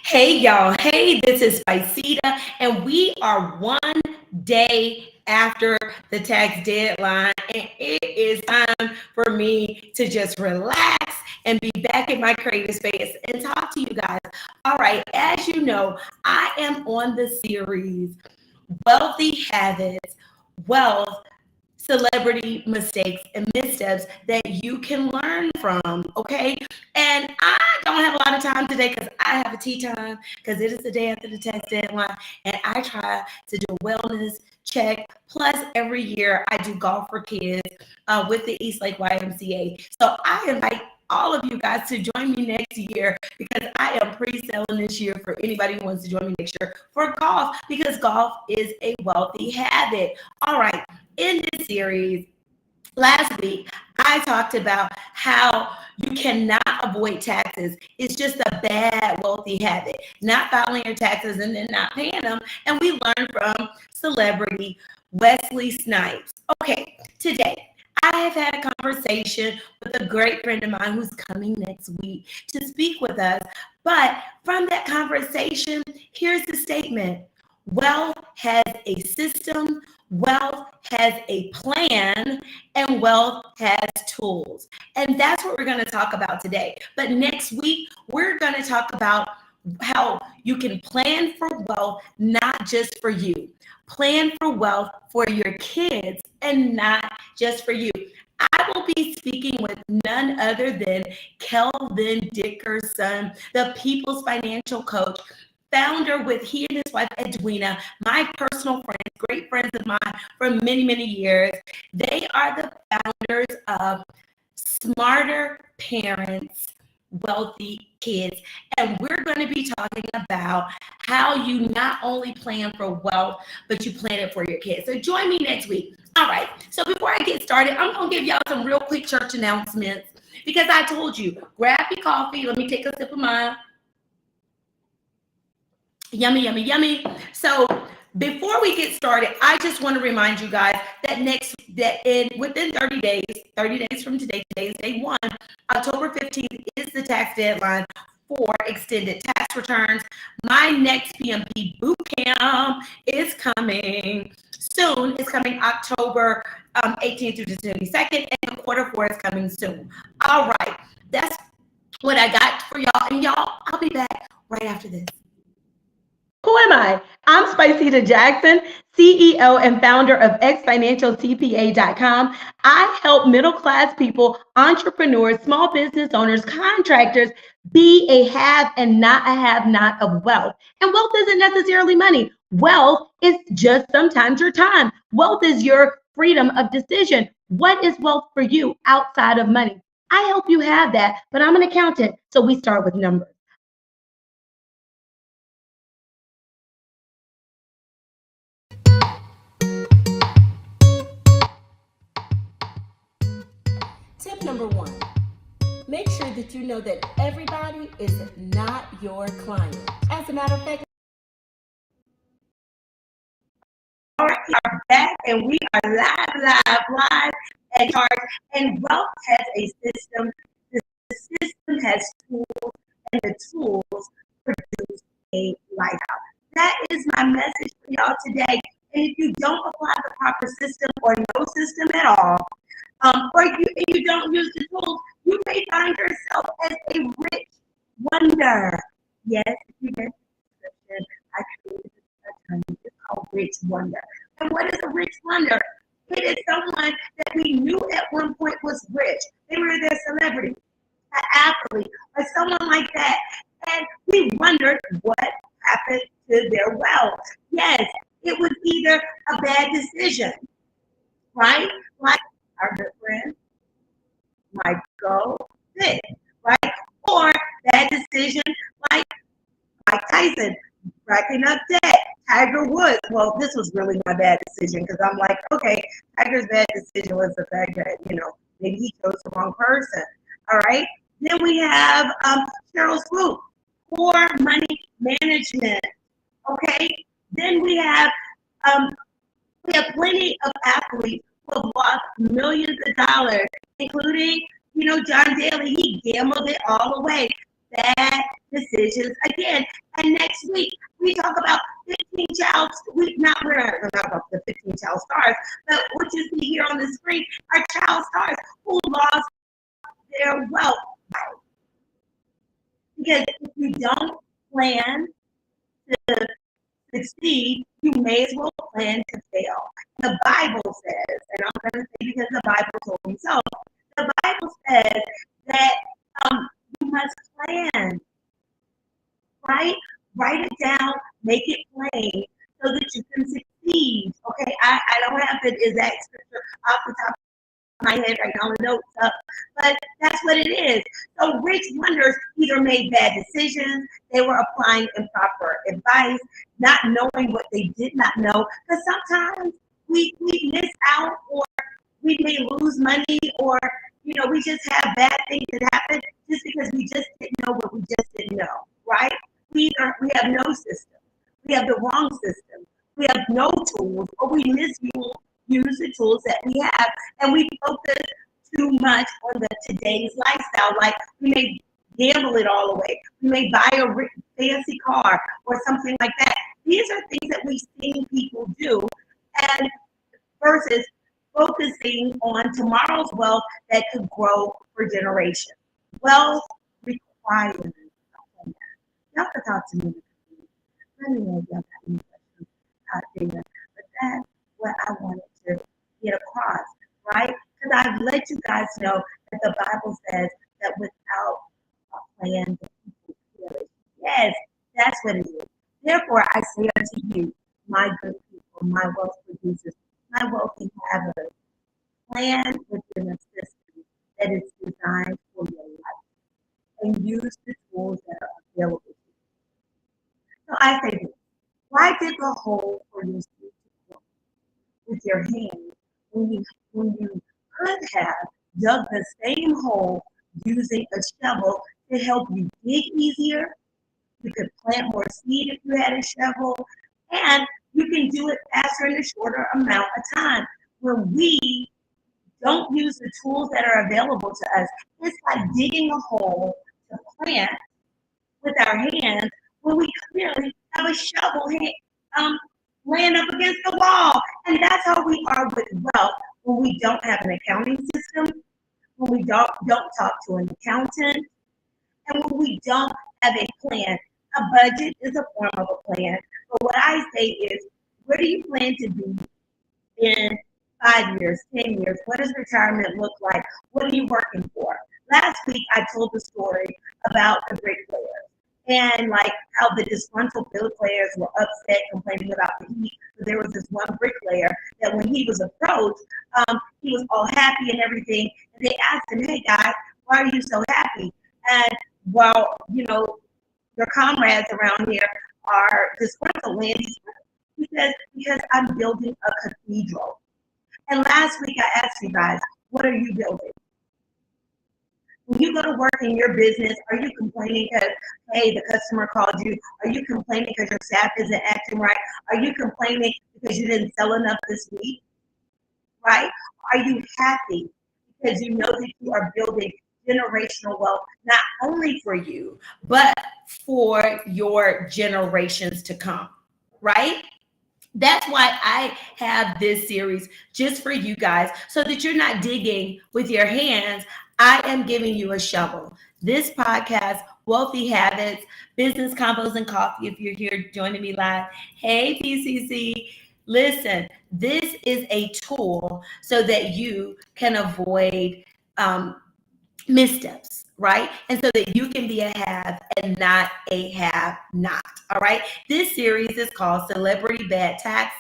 Hey y'all, hey, this is Spiceda, and we are 1 day after the tax deadline, and it is time for me to just relax and be back in my creative space and talk to you guys. All right, as you know, I am on the series Wealthy Habits, Wealth, Celebrity Mistakes and Missteps that you can learn from. Okay. And I don't have a lot of time today because I have a tea time because it is the day after the tax deadline. And I try to do a wellness check. Plus, every year I do golf for kids with the East Lake YMCA. So I invite all of you guys to join me next year because I am pre-selling this year for anybody who wants to join me next year for golf because golf is a wealthy habit. All right. In this series, last week, I talked about how you cannot avoid taxes. It's just a bad wealthy habit, not filing your taxes and then not paying them. And we learned from celebrity Wesley Snipes. Okay, today, I have had a conversation with a great friend of mine who's coming next week to speak with us. But from that conversation, here's the statement. Wealth has a system, wealth has a plan, and wealth has tools. And that's what we're going to talk about today. But next week, we're going to talk about how you can plan for wealth, not just for you. Plan for wealth for your kids and not just for you. I will be speaking with none other than Kelvin Dickerson, the People's Financial Coach, founder with he and his wife Edwina, my personal friends, great friends of mine for many, many years. They are the founders of Smarter Parents, Wealthy Kids. And we're going to be talking about how you not only plan for wealth, but you plan it for your kids. So join me next week. All right. So before I get started, I'm going to give y'all some real quick church announcements because I told you, grab your coffee. Let me take a sip of mine. Yummy, yummy, yummy. So before we get started, I just want to remind you guys that within 30 days from today, today's day 1, October 15th is the tax deadline for extended tax returns. My next PMP boot camp is coming soon. It's coming October 18th through the 22nd, and the quarter 4 is coming soon. All right, that's what I got for y'all. And y'all, I'll be back right after this. Who am I? I'm Spiceda Jackson, CEO and founder of xfinancialcpa.com. I help middle-class people, entrepreneurs, small business owners, contractors be a have and not a have-not of wealth. And wealth isn't necessarily money. Wealth is just sometimes your time. Wealth is your freedom of decision. What is wealth for you outside of money? I help you have that, but I'm an accountant, so we start with numbers. Tip number 1, make sure that you know that everybody is not your client. As a matter of fact, all right, we are back and we are live and charge. And wealth has a system. The system has tools, and the tools produce a lighthouse. That is my message for y'all today. And if you don't apply the proper system or no system at all, or you don't use the tools, you may find yourself as a rich wonder. Yes, if you get the description, I created a term. It's called rich wonder. And what is a rich wonder? It is someone that we knew at one point was rich. They were their celebrity, an athlete, or someone like that. And we wondered what happened to their wealth. Yes, it was either a bad decision, right? Like our good friend Michael Vick, right? Or bad decision like Mike Tyson, racking up debt. Tiger Woods. Well, this was really my bad decision because I'm like, okay, Tiger's bad decision was the fact that, maybe he chose the wrong person. All right. Then we have Cheryl Swoop, poor money management. Okay. Then we have plenty of athletes who have lost millions of dollars, including, John Daly. He gambled it all away. bad decisions again. And next week, we talk about 15 child, we're not going to talk about the 15 child stars, but what you see here on the screen are child stars who lost their wealth. Because if you don't plan to succeed, you may as well plan to fail. The Bible says, and I'm going to say because the Bible told me so, the Bible says that you must plan, right? Write it down, make it plain so that you can succeed. Okay, I don't have the exact scripture off the top of my head right now, the notes up, but that's what it is. So rich wonders either made bad decisions, they were applying improper advice, not knowing what they did not know, because sometimes we miss out, or we may lose money, or we just have bad things that happen just because we just didn't know what we just didn't know, right? We have no system. We have the wrong system. We have no tools, or we misuse the tools that we have, and we focus too much on the today's lifestyle. Like we may gamble it all away. We may buy a fancy car or something like that. These are things that we've seen people do, and versus focusing on tomorrow's wealth that could grow for generations. Wealth requires. Y'all can talk to me. Let me know if y'all got any questions out there. But that's what I wanted to get across, right? Because I've let you guys know that the Bible says that without a plan, the people perish. Yes, that's what it is. Therefore, I say unto you, my good people, my wealth producers, my wealthy havers, plan within a system that is designed for your life and use the tools that are available to you. So I say this, why dig a hole for your seed to grow with your hands when you could have dug the same hole using a shovel to help you dig easier? You could plant more seed if you had a shovel, and you can do it faster in a shorter amount of time. When we don't use the tools that are available to us, it's like digging a hole to plant with our hands when we clearly have a shovel laying up against the wall. And that's how we are with wealth when we don't have an accounting system, when we don't talk to an accountant, and when we don't have a plan. A budget is a form of a plan. But what I say is, where do you plan to be in 5 years, 10 years? What does retirement look like? What are you working for? Last week, I told the story about the bricklayers and like how the disgruntled bricklayers were upset, complaining about the heat. So there was this one bricklayer that when he was approached, he was all happy and everything. And they asked him, "Hey, guy, why are you so happy?" And well, your comrades around here are disgruntled, Landy. He says, "Because I'm building a cathedral." And last week I asked you guys, what are you building? When you go to work in your business, are you complaining because, hey, the customer called you? Are you complaining because your staff isn't acting right? Are you complaining because you didn't sell enough this week? Right? Are you happy because you know that you are building generational wealth, not only for you, but for your generations to come, right? That's why I have this series just for you guys, so that you're not digging with your hands. I am giving you a shovel. This podcast, Wealthy Habits, Business Combos and Coffee, if you're here joining me live. Hey, PCC. Listen, this is a tool so that you can avoid missteps, right? And so that you can be a have and not a have not, all right? This series is called Celebrity Bad Tax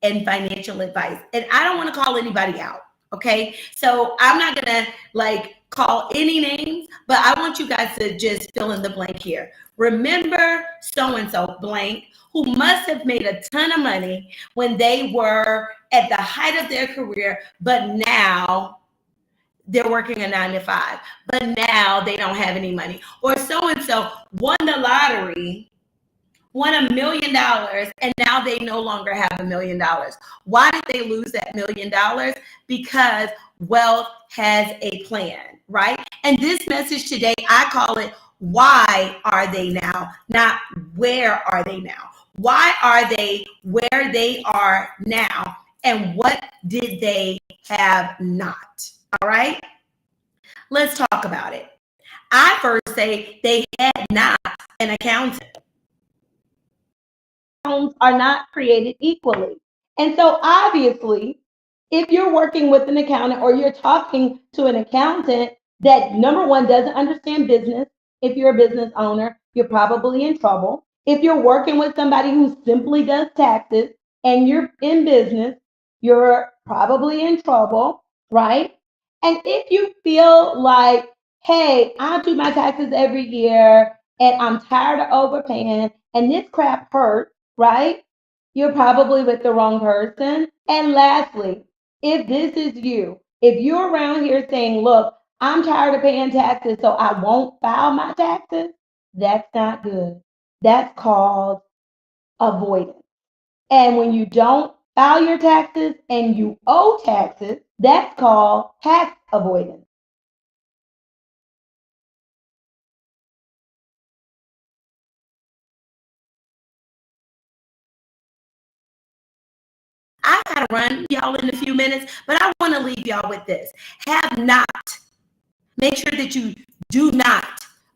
and Financial Advice. And I don't want to call anybody out, okay? So I'm not going to call any names, but I want you guys to just fill in the blank here. Remember so-and-so blank who must have made a ton of money when they were at the height of their career, but now they're working a 9 to 5, but now they don't have any money. Or so-and-so won the lottery, won $1 million, and now they no longer have $1 million. Why did they lose that $1 million? Because wealth has a plan, right? And this message today, I call it why are they now, not where are they now. Why are they where they are now? And what did they have not? All right, let's talk about it. I first say they had not an accountant. Are not created equally. And so obviously, if you're working with an accountant or you're talking to an accountant that, number one, doesn't understand business, if you're a business owner, you're probably in trouble. If you're working with somebody who simply does taxes and you're in business, you're probably in trouble, right? And if you feel like, hey, I do my taxes every year and I'm tired of overpaying and this crap hurts, right? You're probably with the wrong person. And lastly, if this is you, if you're around here saying, look, I'm tired of paying taxes, so I won't file my taxes, that's not good. That's called avoidance. And when you don't file your taxes and you owe taxes, that's called tax avoidance. I gotta run y'all in a few minutes, but I want to leave y'all with this. Have not, make sure that you do not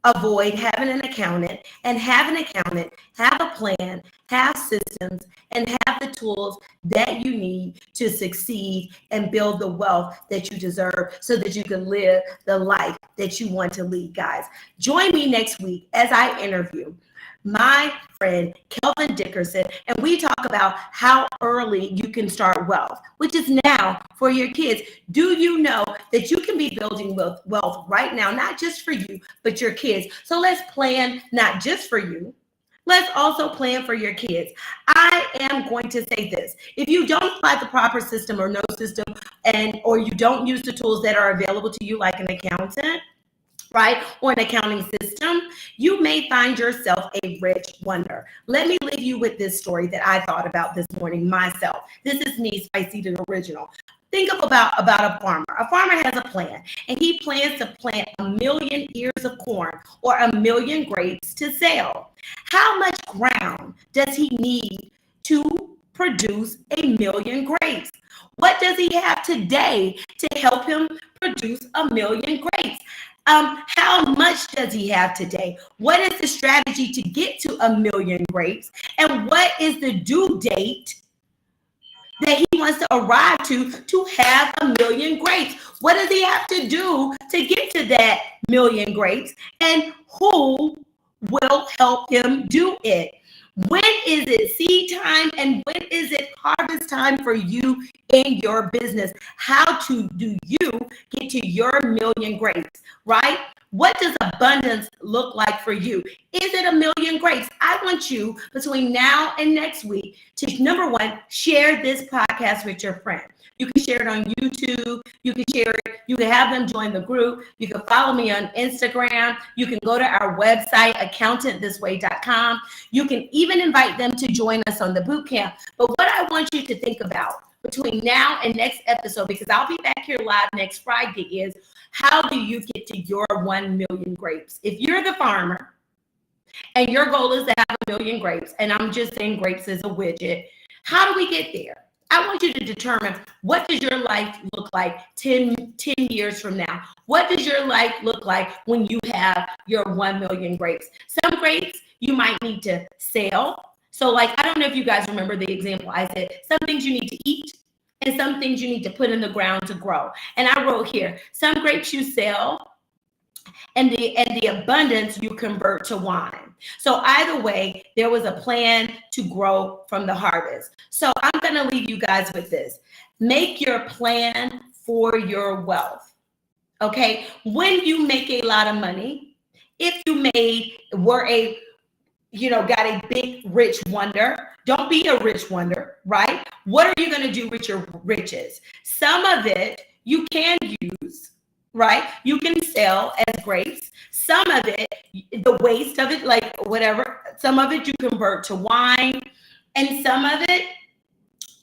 avoid having an accountant, and have an accountant, have a plan, have systems, and have the tools that you need to succeed and build the wealth that you deserve so that you can live the life that you want to lead, guys. Join me next week as I interview my friend Kelvin Dickerson, and we talk about how early you can start wealth, which is now for your kids. Do you know that you can be building wealth right now, not just for you, but your kids? So let's plan not just for you. Let's also plan for your kids. I am going to say this. If you don't apply the proper system or no system, or you don't use the tools that are available to you, like an accountant, right, or an accounting system, you may find yourself a rich wonder. Let me leave you with this story that I thought about this morning myself. This is me, Spiceda original. Think of about a farmer. A farmer has a plan, and he plans to plant 1,000,000 ears of corn or 1,000,000 grapes to sell. How much ground does he need to produce 1,000,000 grapes? What does he have today to help him produce 1,000,000 grapes? How much does he have today? What is the strategy to get to 1,000,000 grapes? And what is the due date that he wants to arrive to have 1,000,000 grapes? What does he have to do to get to that 1,000,000 grapes? And who will help him do it? When is it seed time and when is it harvest time for you in your business? How do you get to your 1,000,000 grapes, right? What does abundance look like for you? Is it 1,000,000 grapes? I want you between now and next week to, number one, share this podcast with your friend. You can share it on YouTube. You can share it. You can have them join the group. You can follow me on Instagram. You can go to our website, accountantthisway.com. You can even invite them to join us on the boot camp. But what I want you to think about between now and next episode, because I'll be back here live next Friday, is how do you get to your 1,000,000 grapes? If you're the farmer and your goal is to have 1,000,000 grapes, and I'm just saying grapes is a widget, how do we get there? I want you to determine, what does your life look like 10 years from now? What does your life look like when you have your 1,000,000 grapes? Some grapes you might need to sell. So like, I don't know if you guys remember the example I said, some things you need to eat and some things you need to put in the ground to grow. And I wrote here, some grapes you sell, and the abundance you convert to wine. So either way, there was a plan to grow from the harvest. So I'm going to leave you guys with this. Make your plan for your wealth. Okay? When you make a lot of money, if you got a big rich wonder, don't be a rich wonder, right? What are you going to do with your riches? Some of it you can use, right? You can sell as grapes. Some of it, the waste of it, like whatever, some of it you convert to wine. And some of it,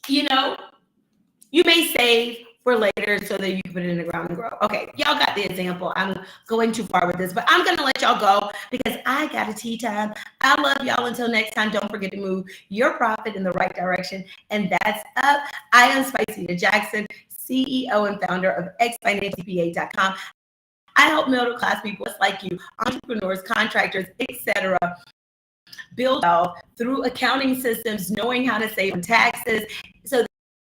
you may save for later so that you can put it in the ground and grow. Okay, y'all got the example. I'm going too far with this, but I'm gonna let y'all go because I got a tea time. I love y'all. Until next time, don't forget to move your profit in the right direction. And that's up. I am Spiceda Jackson, CEO and founder of xfinancialpa.com. I help middle class people just like you, entrepreneurs, contractors, etc., build wealth through accounting systems, knowing how to save on taxes, so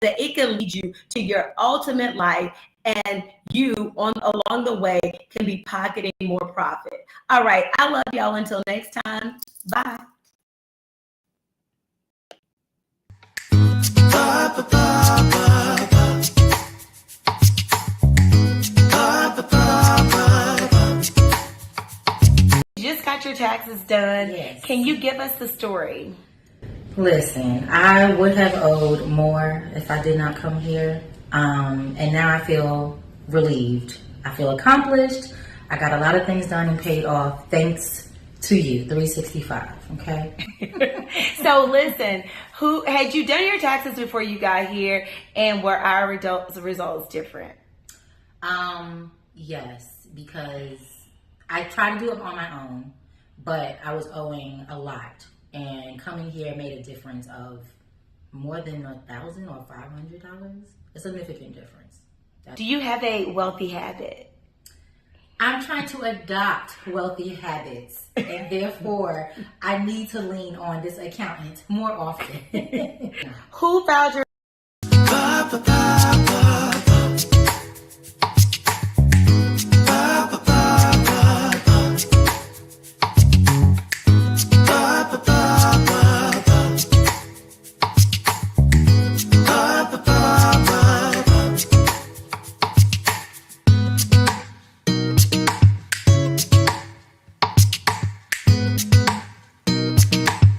that it can lead you to your ultimate life, and you along the way can be pocketing more profit. All right, I love y'all. Until next time, bye. You just got your taxes done. Yes. Can you give us the story? Listen, I would have owed more if I did not come here. And now I feel relieved. I feel accomplished. I got a lot of things done and paid off thanks to you, 365, okay? So listen, who had you done your taxes before you got here, and were our results different? Yes, because I tried to do it on my own, but I was owing a lot. And coming here made a difference of more than $1,000 or $500. A significant difference. Do you have a wealthy habit? I'm trying to adopt wealthy habits, and therefore I need to lean on this accountant more often. Who filed your